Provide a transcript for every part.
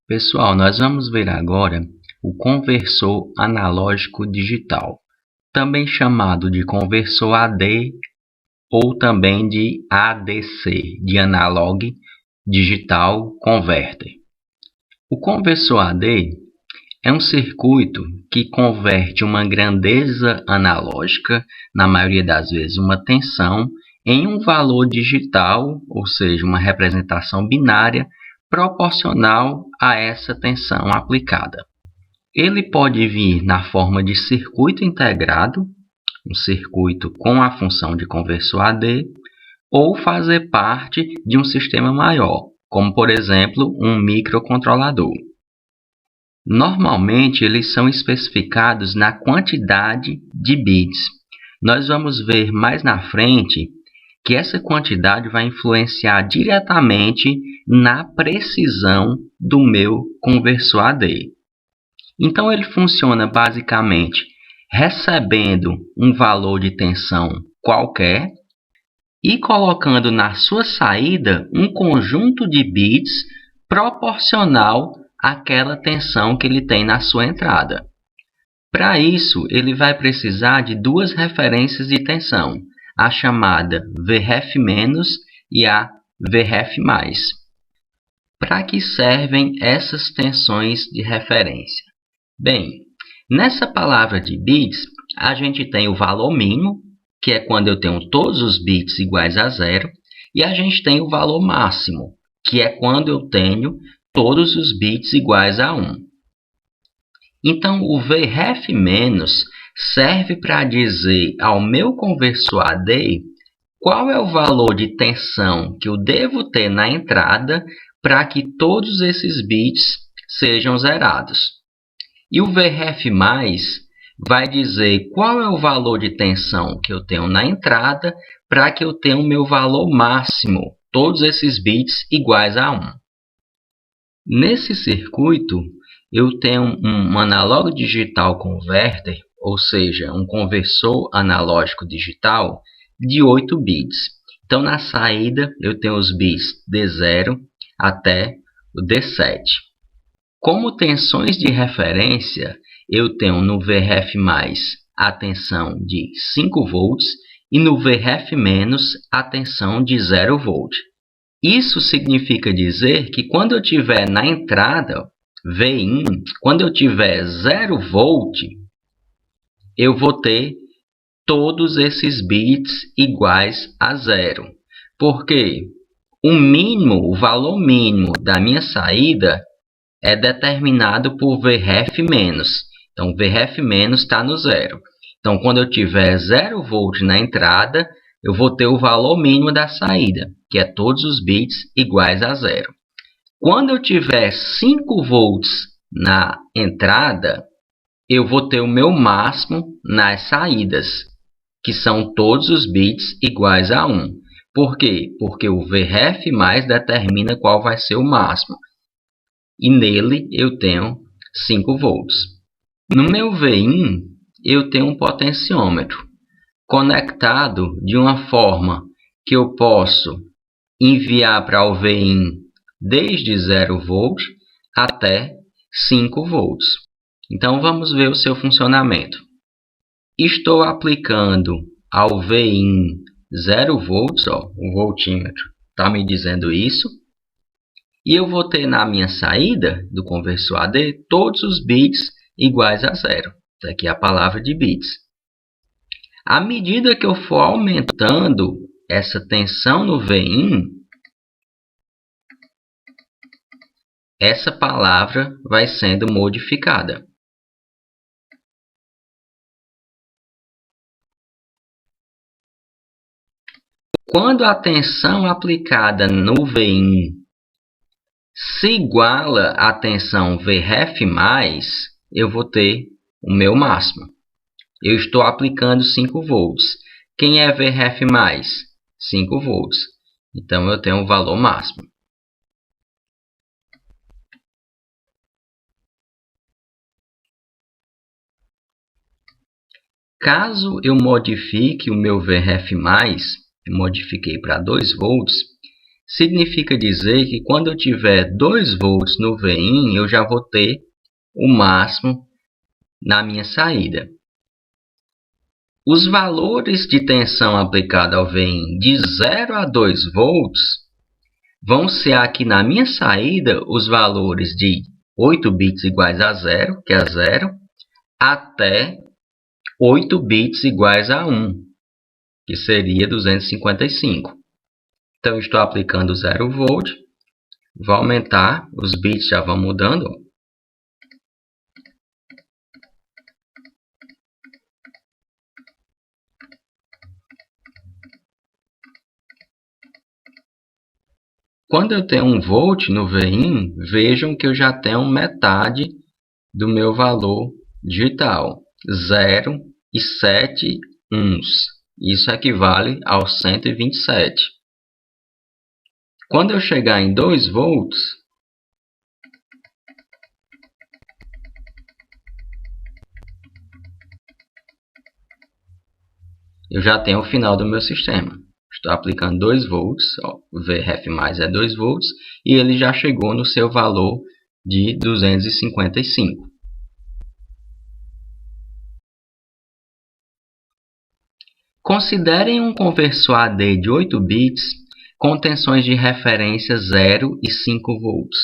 Pessoal, nós vamos ver agora o conversor analógico digital, também chamado de conversor AD ou também de ADC, de Analog Digital Converter. O conversor AD é um circuito que converte uma grandeza analógica, na maioria das vezes uma tensão, em um valor digital, ou seja, uma representação binária, proporcional a essa tensão aplicada. Ele pode vir na forma de circuito integrado, um circuito com a função de conversor AD, ou fazer parte de um sistema maior, como por exemplo um microcontrolador. Normalmente eles são especificados na quantidade de bits. Nós vamos ver mais na frente que essa quantidade vai influenciar diretamente na precisão do meu conversor AD. Então ele funciona basicamente recebendo um valor de tensão qualquer e colocando na sua saída um conjunto de bits proporcional àquela tensão que ele tem na sua entrada. Para isso, ele vai precisar de duas referências de tensão, a chamada VREF- e a VREF+. Para que servem essas tensões de referência? Bem, nessa palavra de bits, a gente tem o valor mínimo, que é quando eu tenho todos os bits iguais a zero, e a gente tem o valor máximo, que é quando eu tenho todos os bits iguais a 1. Então, o VREF- serve para dizer ao meu conversor AD qual é o valor de tensão que eu devo ter na entrada para que todos esses bits sejam zerados. E o VREF+ vai dizer qual é o valor de tensão que eu tenho na entrada para que eu tenha o meu valor máximo, todos esses bits iguais a 1. Nesse circuito, eu tenho um analógico digital converter, ou seja, um conversor analógico digital de 8 bits. Então, na saída, eu tenho os bits D0 até o D7. Como tensões de referência, eu tenho no VREF+ a tensão de 5 volts e no VREF- a tensão de 0 volt. Isso significa dizer que quando eu tiver na entrada Vin, quando eu tiver 0 volt, eu vou ter todos esses bits iguais a 0. Porque o valor mínimo da minha saída é determinado por VREF-. Então, VREF- está no 0. Então, quando eu tiver 0 volt na entrada, eu vou ter o valor mínimo da saída, que é todos os bits iguais a 0. Quando eu tiver 5 volts na entrada, eu vou ter o meu máximo nas saídas, que são todos os bits iguais a 1. Por quê? Porque o VREF+ determina qual vai ser o máximo. E nele eu tenho 5 volts. No meu VIN, eu tenho um potenciômetro conectado de uma forma que eu posso enviar para o VIN desde 0 volt até 5 volts. Então, vamos ver o seu funcionamento. Estou aplicando ao VIN 0 volts, o voltímetro está me dizendo isso. E eu vou ter na minha saída do conversor AD todos os bits iguais a 0. Aqui é a palavra de bits. À medida que eu for aumentando essa tensão no VIN, essa palavra vai sendo modificada. Quando a tensão aplicada no VIN se iguala à tensão VREF+, eu vou ter o meu máximo. Eu estou aplicando 5 volts. Quem é VREF+? 5 volts. Então, eu tenho o valor máximo. Caso eu modifique o meu VREF+, eu modifiquei para 2 volts, significa dizer que quando eu tiver 2 volts no Vin, eu já vou ter o máximo na minha saída. Os valores de tensão aplicada ao Vin de 0 a 2 volts vão ser aqui na minha saída os valores de 8 bits iguais a 0, que é 0, até 8 bits iguais a 1, que seria 255. Então, eu estou aplicando 0 volt, vou aumentar, os bits já vão mudando. Quando eu tenho 1 volt no Vin, vejam que eu já tenho metade do meu valor digital, 0 e 7 uns. Isso equivale aos 127. Quando eu chegar em 2 volts, eu já tenho o final do meu sistema. Estou aplicando 2 volts, ó, VRF mais é 2 volts, e ele já chegou no seu valor de 255. Considerem um conversor AD de 8 bits com tensões de referência 0 e 5 volts.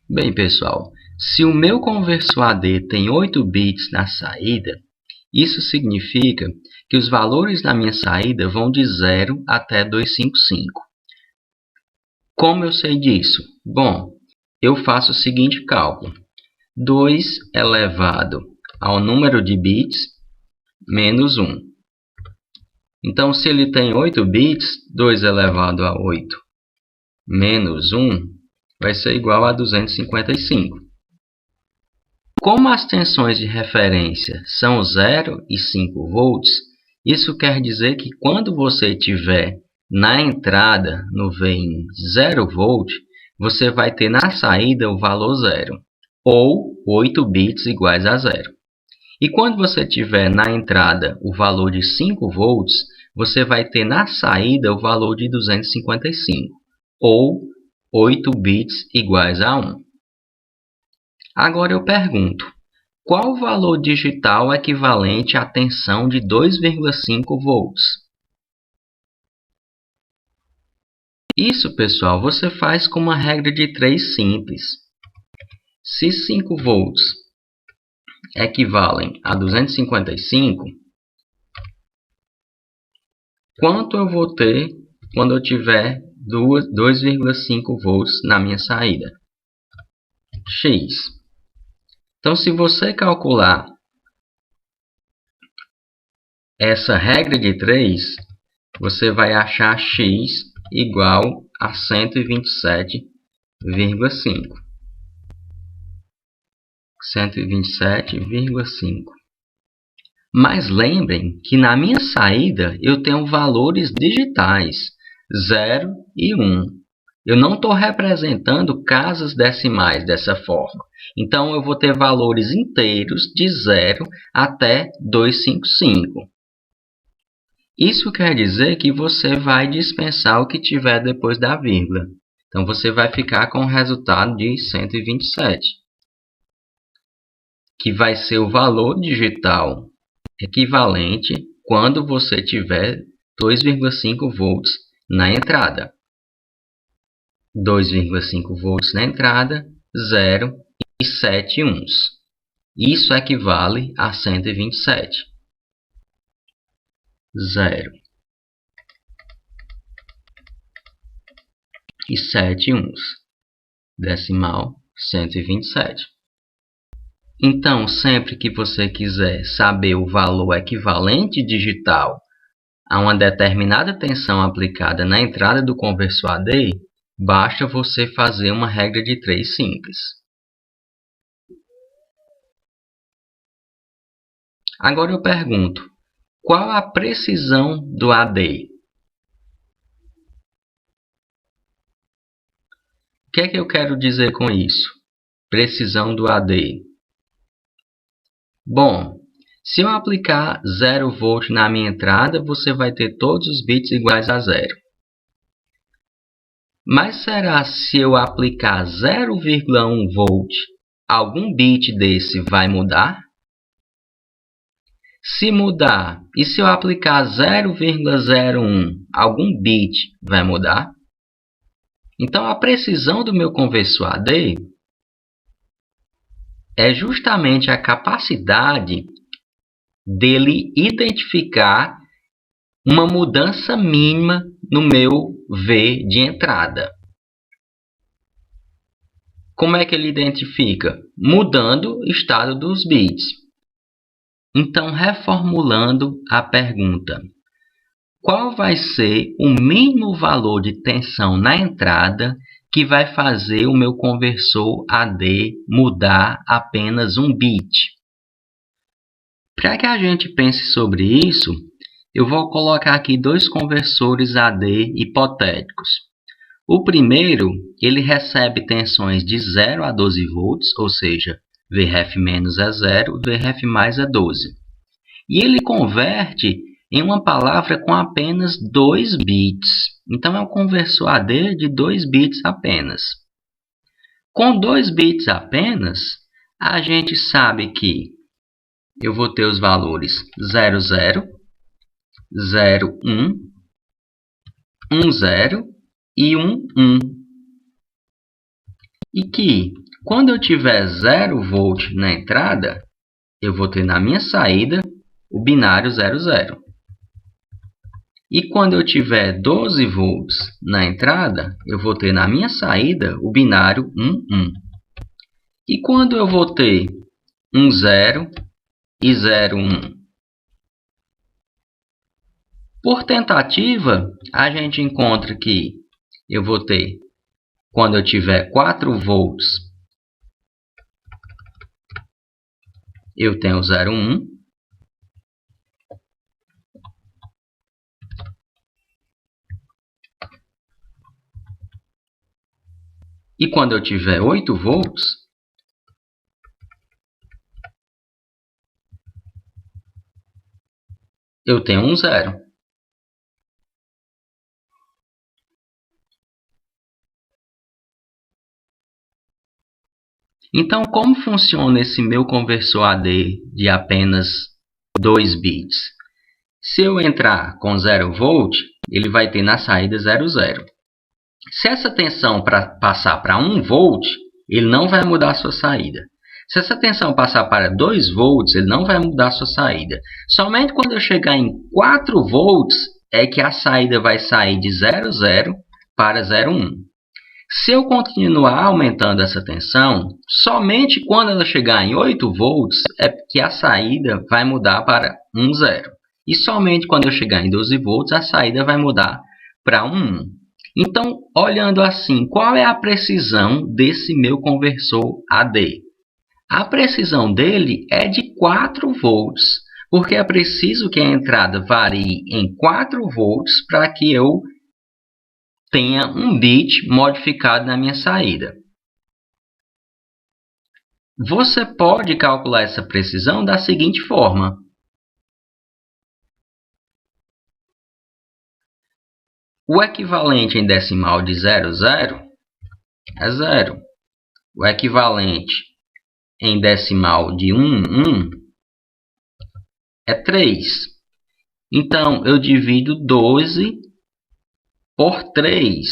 Bem, pessoal, se o meu conversor AD tem 8 bits na saída, isso significa que os valores da minha saída vão de 0 até 255. Como eu sei disso? Bom, eu faço o seguinte cálculo. 2 elevado ao número de bits menos 1. Então, se ele tem 8 bits, 2 elevado a 8 menos 1 vai ser igual a 255. Como as tensões de referência são 0 e 5 volts, isso quer dizer que quando você tiver na entrada no Vin 0 volt, você vai ter na saída o valor 0, ou 8 bits iguais a 0. E quando você tiver na entrada o valor de 5 volts, você vai ter na saída o valor de 255, ou 8 bits iguais a 1. Agora eu pergunto, qual o valor digital equivalente à tensão de 2,5 volts? Isso, pessoal, você faz com uma regra de 3 simples. Se 5 volts equivalem a 255, quanto eu vou ter quando eu tiver 2,5 volts na minha saída? X. Então, se você calcular essa regra de 3, você vai achar x igual a 127,5. 127,5. Mas lembrem que na minha saída eu tenho valores digitais, 0 e 1. Eu não estou representando casas decimais dessa forma. Então, eu vou ter valores inteiros de 0 até 255. Isso quer dizer que você vai dispensar o que tiver depois da vírgula. Então, você vai ficar com o resultado de 127, que vai ser o valor digital equivalente quando você tiver 2,5 volts na entrada. 2,5 volts na entrada, 0 e 7 uns. Isso equivale a 127. 0 e 7 uns. Decimal 127. Então, sempre que você quiser saber o valor equivalente digital a uma determinada tensão aplicada na entrada do conversor AD, basta você fazer uma regra de 3 simples. Agora eu pergunto, qual a precisão do AD? O que é que eu quero dizer com isso? Precisão do AD. Bom, se eu aplicar 0 volt na minha entrada, você vai ter todos os bits iguais a 0. Mas será se eu aplicar 0,1 volt, algum bit desse vai mudar? Se mudar, e se eu aplicar 0,01, algum bit vai mudar? Então, a precisão do meu conversor AD é justamente a capacidade dele identificar uma mudança mínima no meu V de entrada. Como é que ele identifica? Mudando o estado dos bits. Então, reformulando a pergunta: qual vai ser o mínimo valor de tensão na entrada que vai fazer o meu conversor AD mudar apenas um bit? Para que a gente pense sobre isso, eu vou colocar aqui dois conversores AD hipotéticos. O primeiro, ele recebe tensões de 0 a 12 volts, ou seja, Vref menos é 0, Vref mais é 12. E ele converte em uma palavra com apenas 2 bits. Então, é um conversor AD de 2 bits apenas. Com 2 bits apenas, a gente sabe que eu vou ter os valores 00, 01, 10 e 11. E que, quando eu tiver 0 volt na entrada, eu vou ter na minha saída o binário 00. E quando eu tiver 12 volts na entrada, eu vou ter na minha saída o binário 11. E quando eu vou ter 10 e 01? Por tentativa, a gente encontra que eu vou ter, quando eu tiver 4 volts, eu tenho 01. E quando eu tiver 8 volts, eu tenho 0. Então, como funciona esse meu conversor AD de apenas 2 bits? Se eu entrar com 0 volt, ele vai ter na saída 00. Se essa tensão passar para 1 volt, ele não vai mudar a sua saída. Se essa tensão passar para 2 volts, ele não vai mudar a sua saída. Somente quando eu chegar em 4 volts é que a saída vai sair de 00 para 01. Se eu continuar aumentando essa tensão, somente quando ela chegar em 8 volts é que a saída vai mudar para 10. E somente quando eu chegar em 12 volts, a saída vai mudar para 1. Então, olhando assim, qual é a precisão desse meu conversor AD? A precisão dele é de 4 volts, porque é preciso que a entrada varie em 4 volts para que eu tenha um bit modificado na minha saída. Você pode calcular essa precisão da seguinte forma. O equivalente em decimal de 00 é 0. O equivalente em decimal de 11 é 3. Então, eu divido 12 por 3.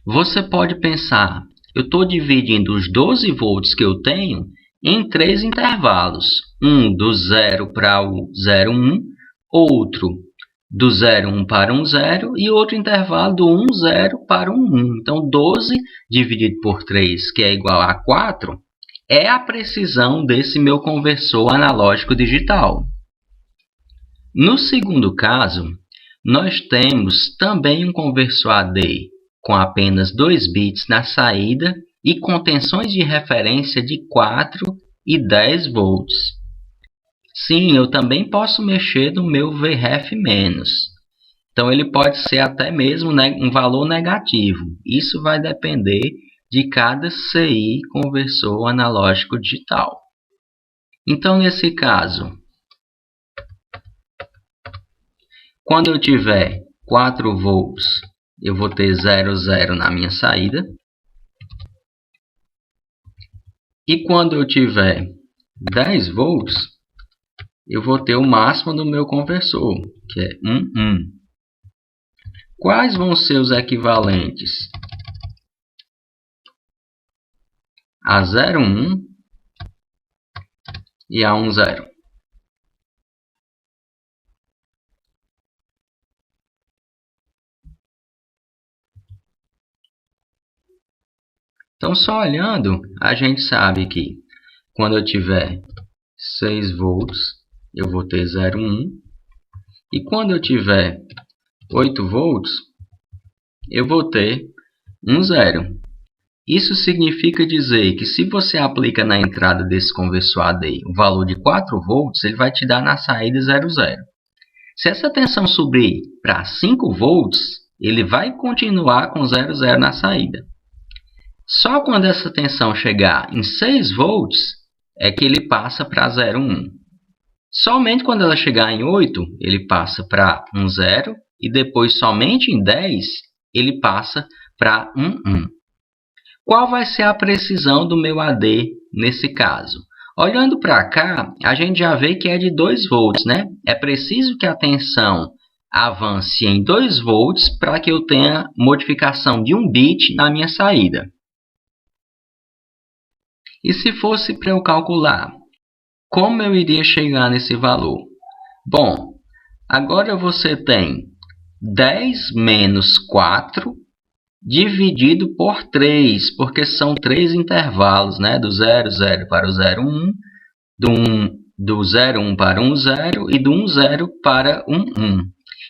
Você pode pensar, eu estou dividindo os 12 volts que eu tenho em 3 intervalos. Um do 0 para o 01, outro do 01 para o 10 e outro intervalo do 10 para o 1. Então, 12 dividido por 3, que é igual a 4, é a precisão desse meu conversor analógico digital. No segundo caso, nós temos também um conversor AD com apenas 2 bits na saída e com tensões de referência de 4 e 10 volts. Sim, eu também posso mexer no meu Vref menos. Então, ele pode ser até mesmo um valor negativo. Isso vai depender de cada CI conversor analógico digital. Então, nesse caso, quando eu tiver 4 volts eu vou ter 0, 0 na minha saída. E quando eu tiver 10 volts, eu vou ter o máximo do meu conversor, que é 1, 1. Quais vão ser os equivalentes a 0, 1 e a 1, 0? Então, só olhando, a gente sabe que quando eu tiver 6 volts, eu vou ter 0, 1. E quando eu tiver 8 volts, eu vou ter 1, 0. Isso significa dizer que se você aplica na entrada desse conversor AD o valor de 4 volts, ele vai te dar na saída 0, 0. Se essa tensão subir para 5 volts, ele vai continuar com 0, 0 na saída. Só quando essa tensão chegar em 6 volts é que ele passa para 0, 1. Somente quando ela chegar em 8, ele passa para 1, 0. E depois, somente em 10, ele passa para 1, 1. Qual vai ser a precisão do meu AD nesse caso? Olhando para cá, a gente já vê que é de 2 volts, né? É preciso que a tensão avance em 2 volts para que eu tenha modificação de 1 bit na minha saída. E se fosse para eu calcular, como eu iria chegar nesse valor? Bom, agora você tem 10 menos 4 dividido por 3, porque são 3 intervalos, né? Do 0, 0 para o 0, 1, do 0, 1 para 1, 0 e do 1, 0 para 1, 1.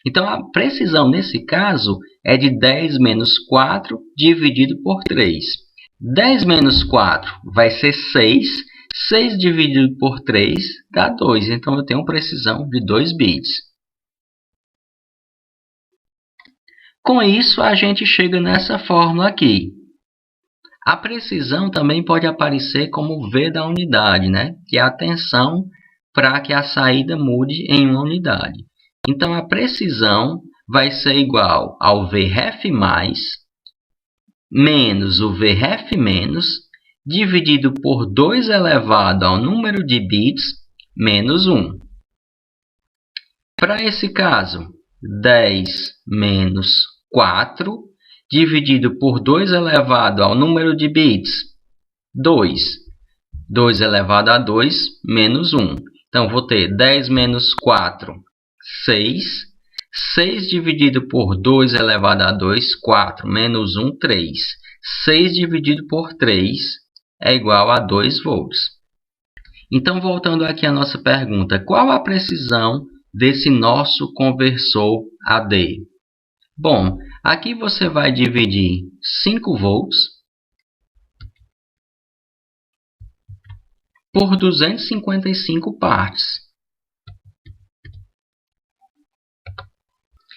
Então, a precisão nesse caso é de 10 menos 4 dividido por 3. 10 menos 4 vai ser 6. 6 dividido por 3 dá 2. Então, eu tenho precisão de 2 bits. Com isso, a gente chega nessa fórmula aqui. A precisão também pode aparecer como V da unidade, né? Que é a tensão para que a saída mude em uma unidade. Então, a precisão vai ser igual ao Vref+, menos o Vref-, dividido por 2 elevado ao número de bits, menos 1. Para esse caso, 10 menos 4, dividido por 2 elevado ao número de bits, 2. 2 elevado a 2, menos 1. Então, vou ter 10 menos 4, 6. 6 dividido por 2 elevado a 2, 4, menos 1, 3. 6 dividido por 3 é igual a 2 volts. Então, voltando aqui à nossa pergunta, qual a precisão desse nosso conversor AD? Bom, aqui você vai dividir 5 volts por 255 partes.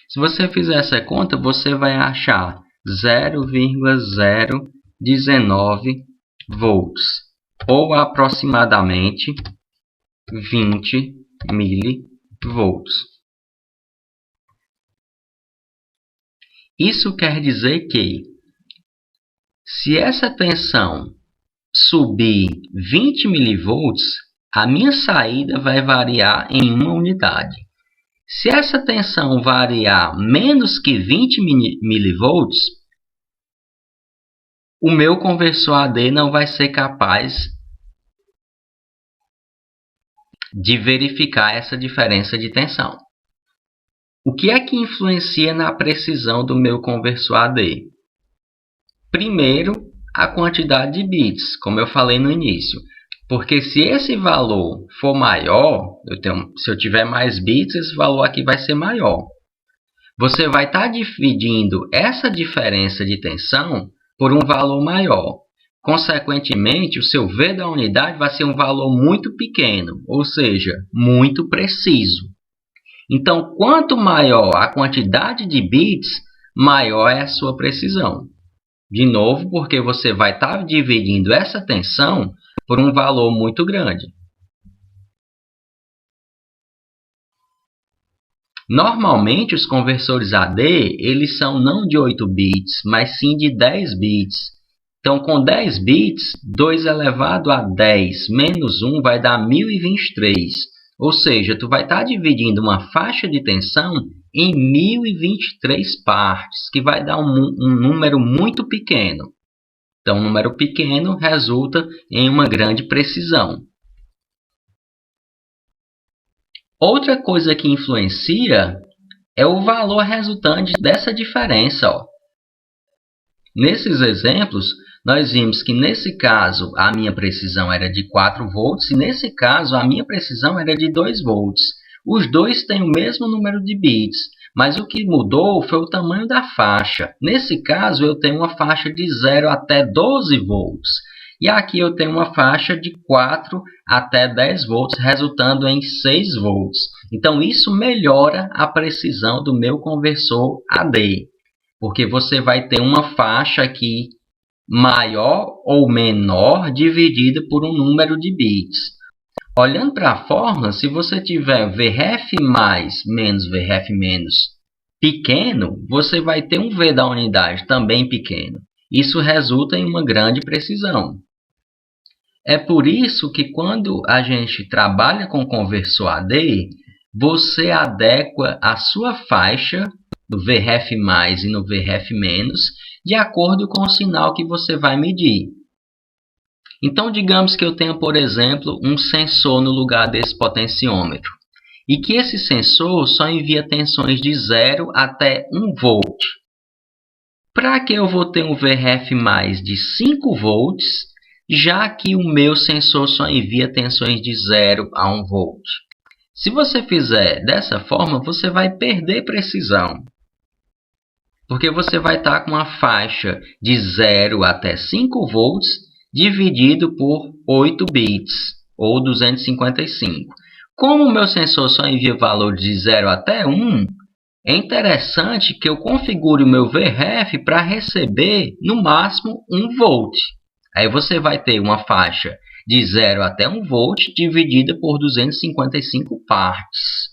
Se você fizer essa conta, você vai achar 0,019 volts, ou aproximadamente 20 milivolts. Isso quer dizer que, se essa tensão subir 20 milivolts, a minha saída vai variar em uma unidade. Se essa tensão variar menos que 20 milivolts, o meu conversor AD não vai ser capaz de verificar essa diferença de tensão. O que é que influencia na precisão do meu conversor AD? Primeiro, a quantidade de bits, como eu falei no início. Porque se esse valor for maior, se eu tiver mais bits, esse valor aqui vai ser maior. Você vai estar dividindo essa diferença de tensão por um valor maior. Consequentemente, o seu V da unidade vai ser um valor muito pequeno, ou seja, muito preciso. Então, quanto maior a quantidade de bits, maior é a sua precisão. De novo, porque você vai estar dividindo essa tensão por um valor muito grande. Normalmente, os conversores AD, eles são não de 8 bits, mas sim de 10 bits. Então, com 10 bits, 2 elevado a 10 menos 1 vai dar 1023. Ou seja, tu vai estar dividindo uma faixa de tensão em 1023 partes, que vai dar um número muito pequeno. Então, um número pequeno resulta em uma grande precisão. Outra coisa que influencia é o valor resultante dessa diferença. Nesses exemplos, nós vimos que nesse caso a minha precisão era de 4 volts e nesse caso a minha precisão era de 2 volts. Os dois têm o mesmo número de bits, mas o que mudou foi o tamanho da faixa. Nesse caso eu tenho uma faixa de 0 até 12 volts. E aqui eu tenho uma faixa de 4 até 10 volts, resultando em 6 volts. Então, isso melhora a precisão do meu conversor AD, porque você vai ter uma faixa aqui maior ou menor dividida por um número de bits. Olhando para a fórmula, se você tiver VRF mais menos VRF menos pequeno, você vai ter um V da unidade também pequeno. Isso resulta em uma grande precisão. É por isso que quando a gente trabalha com conversor AD, você adequa a sua faixa no VRF mais e no VRF menos de acordo com o sinal que você vai medir. Então, digamos que eu tenha, por exemplo, um sensor no lugar desse potenciômetro e que esse sensor só envia tensões de 0 até 1 volt. Para que eu vou ter um VRF mais de 5 volts, já que o meu sensor só envia tensões de 0 a 1 volt. Se você fizer dessa forma, você vai perder precisão, porque você vai estar com uma faixa de 0 até 5 volts dividido por 8 bits, ou 255. Como o meu sensor só envia valores de 0 até 1, é interessante que eu configure o meu VRF para receber no máximo 1 volt. Aí você vai ter uma faixa de 0 até 1 volt dividida por 255 partes.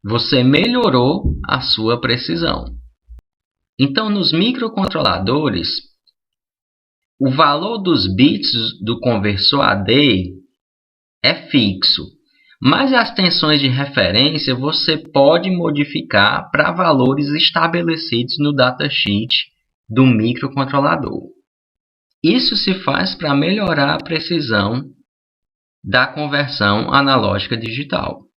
Você melhorou a sua precisão. Então, nos microcontroladores, o valor dos bits do conversor AD é fixo, mas as tensões de referência você pode modificar para valores estabelecidos no datasheet do microcontrolador. Isso se faz para melhorar a precisão da conversão analógica digital.